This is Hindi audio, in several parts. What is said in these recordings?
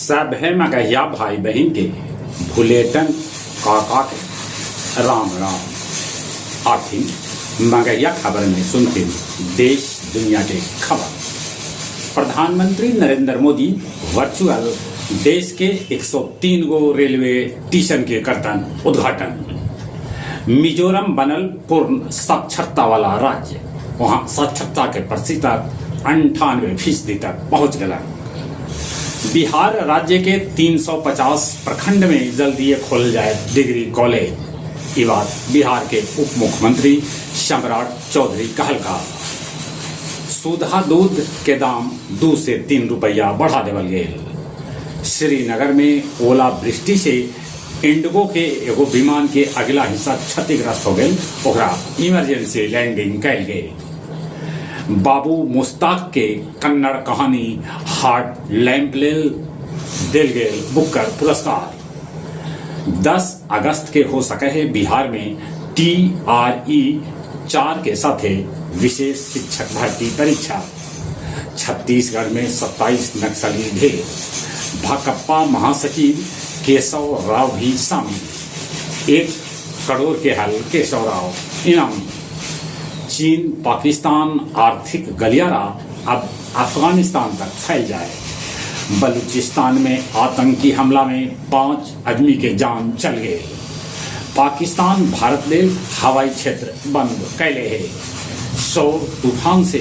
सभे मगहिया भाई बहन के भुलेटन काका के राम राम। आखिर मगहिया खबर में सुनते देश दुनिया के खबर। प्रधानमंत्री नरेंद्र मोदी वर्चुअल देश के 103 गो रेलवे स्टेशन के करतन उद्घाटन। मिजोरम बनल पूर्ण साक्षरता वाला राज्य, वहां साक्षरता के प्रतिशत 98% तक पहुंच गया। बिहार राज्य के 350 प्रखंड में जल्दी खोल जाए डिग्री कॉलेज। ये बात बिहार के उप मुख्यमंत्री सम्राट चौधरी कहलका। सुधा दूध के दाम 2 से 3 रुपया बढ़ा देवल गए। श्रीनगर में ओला वृष्टि से इंडिगो के एगो विमान के अगला हिस्सा क्षतिग्रस्त हो गए, ओकरा इमरजेंसी लैंडिंग कैल गए। बाबू मुस्ताक के कन्नड़ कहानी हार्ट लैंप लेल दिल गए बुकर पुरस्कार। 10 अगस्त के हो सके है बिहार में TRE 4 के साथ विशेष शिक्षक भर्ती परीक्षा। छत्तीसगढ़ में 27 नक्सली ढेर। भाकपा महासचिव केशव राव भी शामिल। 1 करोड़ के हल केशव राव इनामी। चीन पाकिस्तान आर्थिक गलियारा अब अफगानिस्तान तक फैल जाए। बलूचिस्तान में आतंकी हमला में 5 आदमी के जान चल गए। पाकिस्तान भारत लेल हवाई क्षेत्र बंद कैले है। सौर तूफान से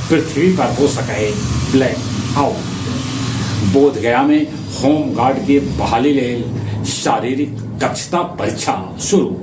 पृथ्वी पर हो सके ब्लैक आउट। बोधगया में होम गार्ड के बहाली लेल शारीरिक दक्षता परीक्षा शुरू।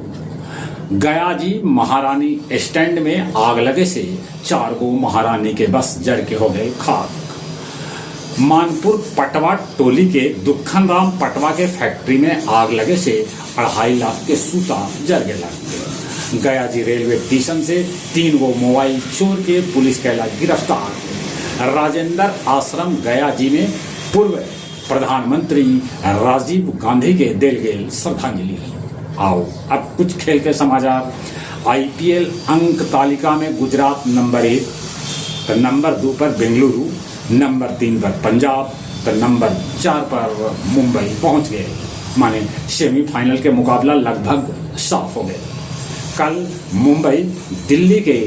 गया जी महारानी स्टैंड में आग लगे से 4 गो महारानी के बस जड़ के हो गए खाक। मानपुर पटवा टोली के दुखन राम पटवा के फैक्ट्री में आग लगे से 2.5 लाख के सूता जल गए। गया जी रेलवे स्टेशन से 3 गो मोबाइल चोर के पुलिस कैला गिरफ्तार। राजेंद्र आश्रम गया जी में पूर्व प्रधानमंत्री राजीव गांधी के दिल गेल श्रद्धांजलि। आओ अब कुछ खेल के समाचार। IPL अंक तालिका में गुजरात नंबर 1, तो नंबर 2 पर बेंगलुरु, नंबर 3 पर पंजाब, तो नंबर 4 पर मुंबई पहुंच गए। माने सेमीफाइनल के मुकाबला लगभग साफ हो गए। कल मुंबई दिल्ली के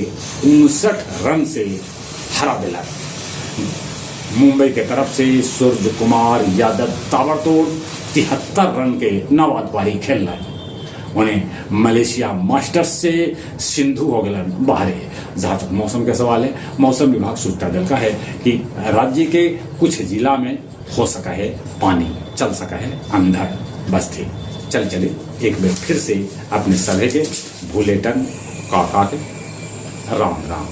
59 रन से हरा दिला। मुंबई के तरफ से सूर्य कुमार यादव ताबड़तोड़ 73 रन के नवाद पारी खेल रहे। उन्हें मलेशिया मास्टर्स से सिंधु हो गए बाहरे। जहाँ तक मौसम का सवाल है, मौसम विभाग सूचना दिलका है कि राज्य के कुछ जिला में हो सका है पानी, चल सका है अंधड़ बस्ती। चले एक बार फिर से अपने सभी के भूलेटन काका के राम राम।